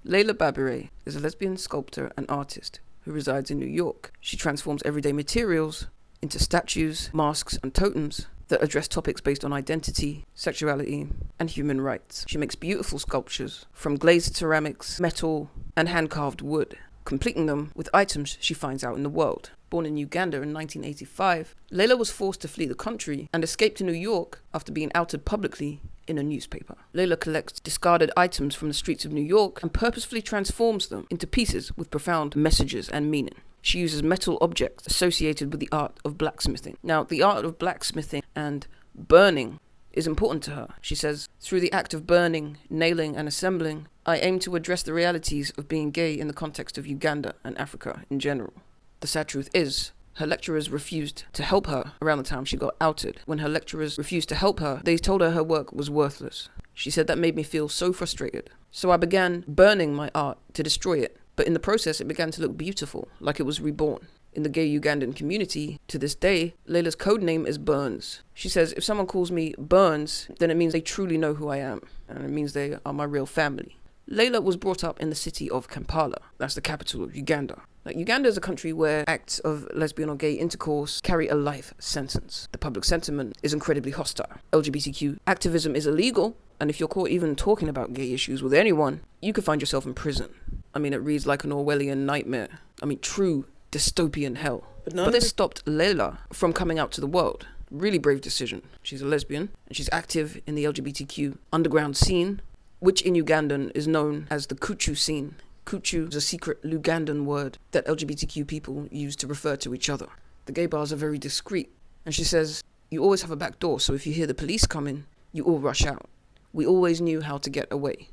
Leilah Babirye is a lesbian sculptor and artist who resides in New York. She transforms everyday materials into statues, masks, and totems that address topics based on identity, sexuality, and human rights. She makes beautiful sculptures from glazed ceramics, metal, and hand-carved wood, completing them with items she finds out in the world. Born in Uganda in 1985, Leilah was forced to flee the country and escaped to New York after being outed publicly in a newspaper. Leilah collects discarded items from the streets of New York and purposefully transforms them into pieces with profound messages and meaning. She uses metal objects associated with the art of blacksmithing. Now, the art of blacksmithing and burning is important to her. She says, "Through the act of burning, nailing, and assembling, I aim to address the realities of being gay in the context of Uganda and Africa in general." The sad truth is, her lecturers refused to help her around the time she got outed. When her lecturers refused to help her, they told her her work was worthless. She said, "That made me feel so frustrated. So I began burning my art to destroy it. But in the process, it began to look beautiful, like it was reborn." In the gay Ugandan community, to this day, Leilah's code name is Burns. She says, "If someone calls me Burns, then it means they truly know who I am, and it means they are my real family." Leilah was brought up in the city of Kampala. That's the capital of Uganda. Uganda is a country where acts of lesbian or gay intercourse carry a life sentence. The public sentiment is incredibly hostile. LGBTQ activism is illegal, and if you're caught even talking about gay issues with anyone, you could find yourself in prison. I mean, it reads like an Orwellian nightmare. I mean, true dystopian hell. But this stopped Leilah from coming out to the world. Really brave decision. She's a lesbian, and she's active in the LGBTQ underground scene, which in Ugandan is known as the Kuchu scene. Kuchu is a secret Lugandan word that LGBTQ people use to refer to each other. The gay bars are very discreet. And she says, "You always have a back door, so if you hear the police coming, you all rush out. We always knew how to get away."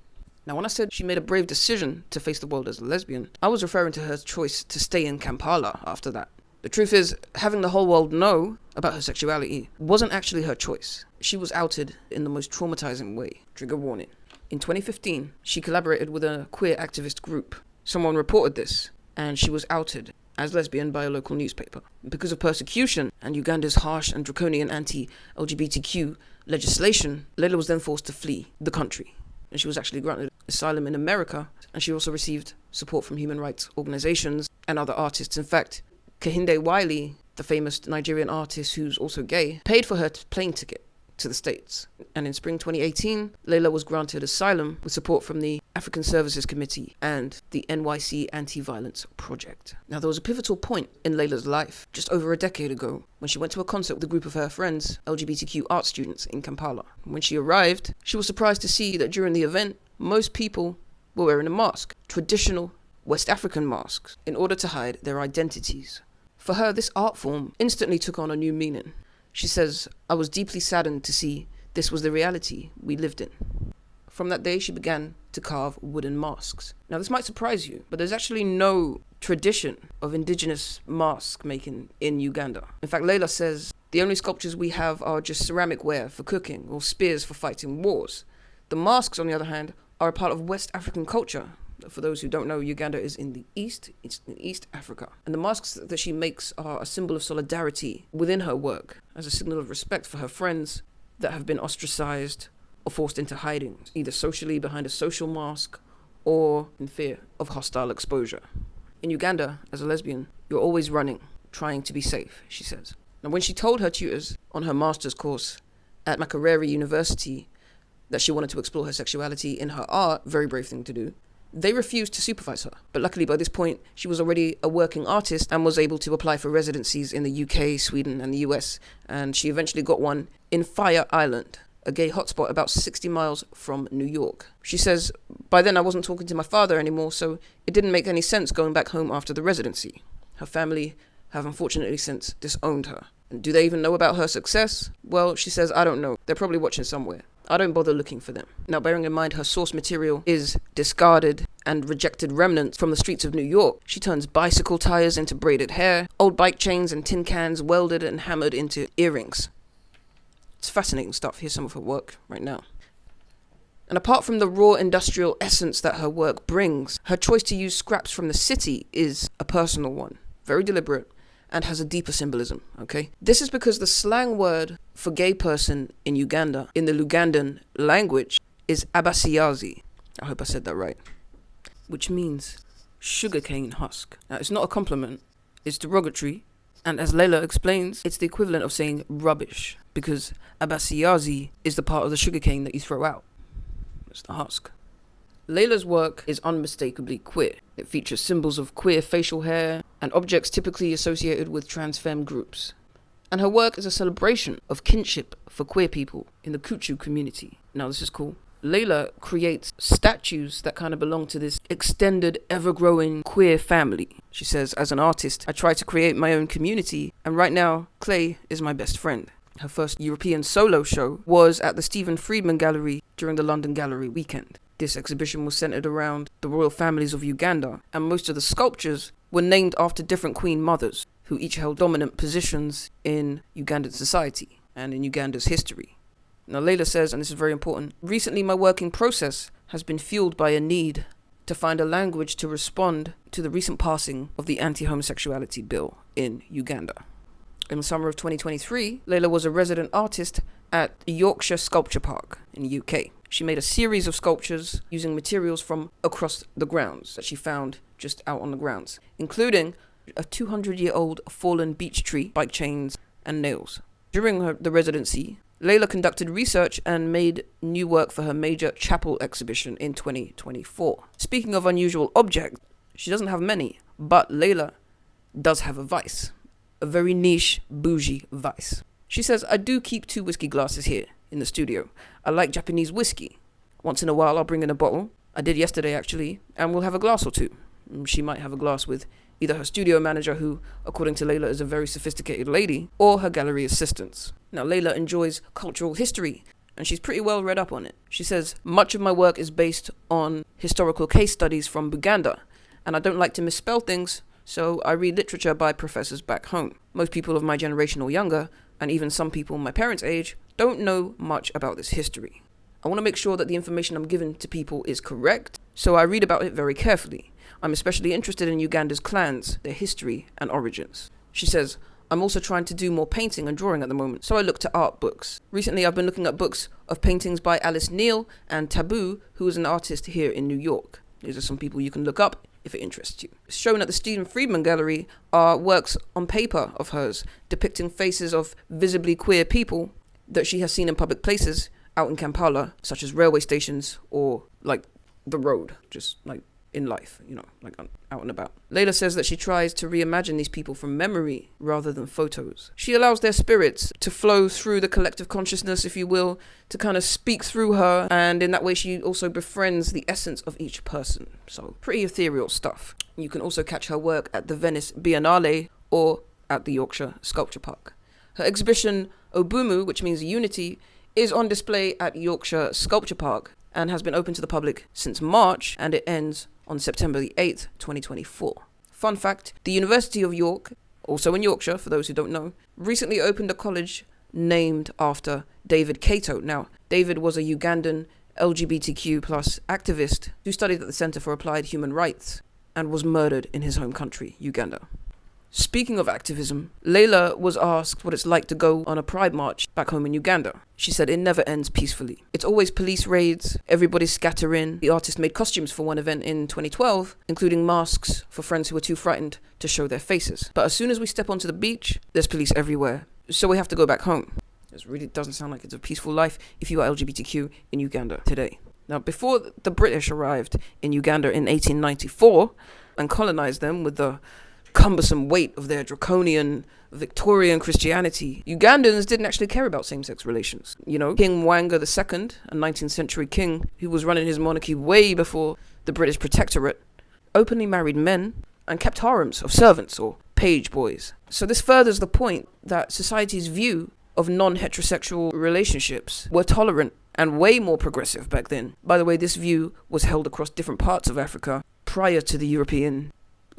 Now, when I said she made a brave decision to face the world as a lesbian, I was referring to her choice to stay in Kampala after that. The truth is, having the whole world know about her sexuality wasn't actually her choice. She was outed in the most traumatizing way. Trigger warning. In 2015, she collaborated with a queer activist group. Someone reported this, and she was outed as lesbian by a local newspaper. Because of persecution and Uganda's harsh and draconian anti-LGBTQ legislation, Leilah was then forced to flee the country. And she was actually granted asylum in America, and she also received support from human rights organizations and other artists. In fact, Kehinde Wiley, the famous Nigerian artist who's also gay, paid for her plane ticket to the States. And in spring 2018, Leilah was granted asylum with support from the African Services Committee and the NYC Anti-Violence Project. Now, there was a pivotal point in Leilah's life just over a decade ago when she went to a concert with a group of her friends, LGBTQ art students in Kampala. When she arrived, she was surprised to see that during the event, most people were wearing a mask, traditional West African masks, in order to hide their identities. For her, this art form instantly took on a new meaning. She says, "I was deeply saddened to see this was the reality we lived in." From that day, she began to carve wooden masks. Now, this might surprise you, but there's actually no tradition of indigenous mask making in Uganda. In fact, Leilah says, "The only sculptures we have are just ceramic ware for cooking or spears for fighting wars. The masks, on the other hand, are a part of West African culture." For those who don't know, Uganda is in the East. It's in East Africa. And the masks that she makes are a symbol of solidarity within her work, as a signal of respect for her friends that have been ostracized or forced into hiding, either socially behind a social mask or in fear of hostile exposure. In Uganda, as a lesbian, you're always running, trying to be safe, she says. Now, when she told her tutors on her master's course at Makerere University that she wanted to explore her sexuality in her art, very brave thing to do, they refused to supervise her. But luckily, by this point, she was already a working artist and was able to apply for residencies in the UK, Sweden, and the US. And she eventually got one in Fire Island, a gay hotspot about 60 miles from New York. She says, "By then I wasn't talking to my father anymore, so it didn't make any sense going back home after the residency." Her family have unfortunately since disowned her. And do they even know about her success? Well, she says, "I don't know. They're probably watching somewhere. I don't bother looking for them." Now, bearing in mind her source material is discarded and rejected remnants from the streets of New York, she turns bicycle tires into braided hair, old bike chains and tin cans welded and hammered into earrings. It's fascinating stuff. Here's some of her work right now. And apart from the raw industrial essence that her work brings, her choice to use scraps from the city is a personal one, very deliberate, and has a deeper symbolism, okay? This is because the slang word for gay person in Uganda, in the Lugandan language, is abasiyazi. I hope I said that right. which means sugarcane husk. Now, it's not a compliment, it's derogatory, and as Leilah explains, it's the equivalent of saying rubbish, because abasiyazi is the part of the sugarcane that you throw out. It's the husk. Leilah's work is unmistakably queer. It features symbols of queer facial hair and objects typically associated with trans femme groups. And her work is a celebration of kinship for queer people in the Kuchu community. Now, this is cool. Leilah creates statues that kind of belong to this extended, ever-growing queer family. She says, as an artist, I try to create my own community, and right now, clay is my best friend. Her first European solo show was at the Stephen Friedman Gallery during the London Gallery weekend. This exhibition was centered around the royal families of Uganda, and most of the sculptures were named after different queen mothers, who each held dominant positions in Ugandan society and in Uganda's history. Now, Leilah says, and this is very important, recently my working process has been fueled by a need to find a language to respond to the recent passing of the anti-homosexuality bill in Uganda. In the summer of 2023, Leilah was a resident artist at Yorkshire Sculpture Park in the UK. She made a series of sculptures using materials from across the grounds that she found just out on the grounds, including a 200-year-old fallen beech tree, bike chains, and nails. During the residency, Leilah conducted research and made new work for her major chapel exhibition in 2024. Speaking of unusual objects, she doesn't have many, but Leilah does have a vice. A very niche, bougie vice. She says, I do keep 2 whiskey glasses here in the studio. I like Japanese whiskey. Once in a while, I'll bring in a bottle. I did yesterday, actually, and we'll have a glass or two. She might have a glass with either her studio manager, who, according to Leilah, is a very sophisticated lady, or her gallery assistants. Now, Leilah enjoys cultural history, and she's pretty well read up on it. She says, much of my work is based on historical case studies from Uganda, and I don't like to misspell things, so I read literature by professors back home. Most people of my generation or younger, and even some people my parents' age, don't know much about this history. I want to make sure that the information I'm giving to people is correct, so I read about it very carefully. I'm especially interested in Uganda's clans, their history and origins. She says, I'm also trying to do more painting and drawing at the moment, so I look to art books. Recently, I've been looking at books of paintings by Alice Neal and Taboo, who is an artist here in New York. These are some people you can look up if it interests you. Shown at the Stephen Friedman Gallery are works on paper of hers depicting faces of visibly queer people that she has seen in public places out in Kampala, such as railway stations or like the road, just like in life, like out and about. Leilah says that she tries to reimagine these people from memory rather than photos. She allows their spirits to flow through the collective consciousness, if you will, to kind of speak through her, and in that way she also befriends the essence of each person. So pretty ethereal stuff. You can also catch her work at the Venice Biennale or at the Yorkshire Sculpture Park. Her exhibition Obumu, which means unity, is on display at Yorkshire Sculpture Park and has been open to the public since March, and it ends on September the 8th, 2024. Fun fact, the University of York, also in Yorkshire for those who don't know, recently opened a college named after David Kato. Now, David was a Ugandan LGBTQ plus activist who studied at the Center for Applied Human Rights and was murdered in his home country, Uganda. Speaking of activism, Leilah was asked what it's like to go on a pride march back home in Uganda. She said it never ends peacefully. It's always police raids, everybody scatter in. The artist made costumes for one event in 2012, including masks for friends who were too frightened to show their faces. But as soon as we step onto the beach, there's police everywhere. So we have to go back home. It really doesn't sound like it's a peaceful life if you are LGBTQ in Uganda today. Now, before the British arrived in Uganda in 1894 and colonized them with the cumbersome weight of their draconian Victorian Christianity, Ugandans didn't actually care about same-sex relations. King Mwanga II, a 19th century king who was running his monarchy way before the British protectorate, openly married men and kept harems of servants or page boys. So this furthers the point that society's view of non-heterosexual relationships were tolerant and way more progressive back then. By the way, this view was held across different parts of Africa prior to the European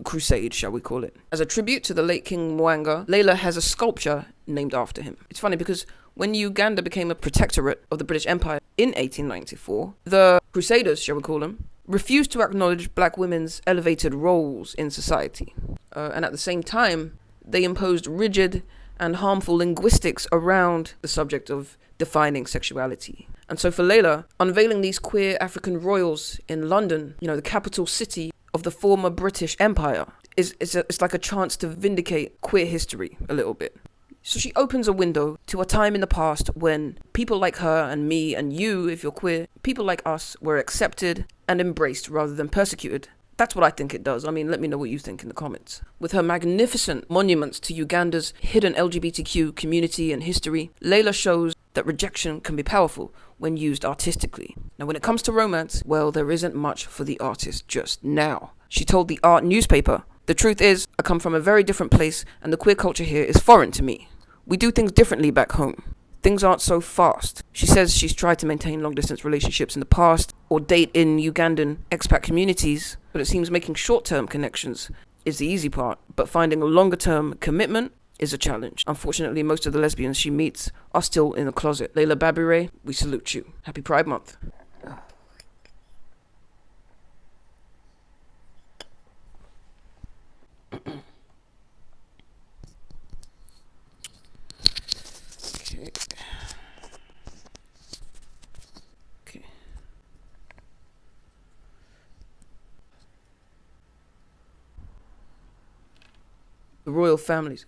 crusade, shall we call it. As a tribute to the late King Mwanga, Leilah has a sculpture named after him. It's funny because when Uganda became a protectorate of the British Empire in 1894, the Crusaders, shall we call them, refused to acknowledge black women's elevated roles in society. And at the same time, they imposed rigid and harmful linguistics around the subject of defining sexuality. And so for Leilah, unveiling these queer African royals in London, the capital city of the former British Empire, it's like a chance to vindicate queer history a little bit. So she opens a window to a time in the past when people like her and me and you, if you're queer, people like us were accepted and embraced rather than persecuted. That's what I think it does. I mean, let me know what you think in the comments. With her magnificent monuments to Uganda's hidden LGBTQ community and history, Leilah shows that rejection can be powerful when used artistically. Now, when it comes to romance, well, there isn't much for the artist just now. She told the Art newspaper, "The truth is, I come from a very different place and the queer culture here is foreign to me. We do things differently back home. Things aren't so fast." She says she's tried to maintain long-distance relationships in the past or date in Ugandan expat communities, but it seems making short-term connections is the easy part, but finding a longer-term commitment is a challenge. Unfortunately, most of the lesbians she meets are still in the closet. Leilah Babirye, we salute you. Happy Pride Month. Okay. The royal families.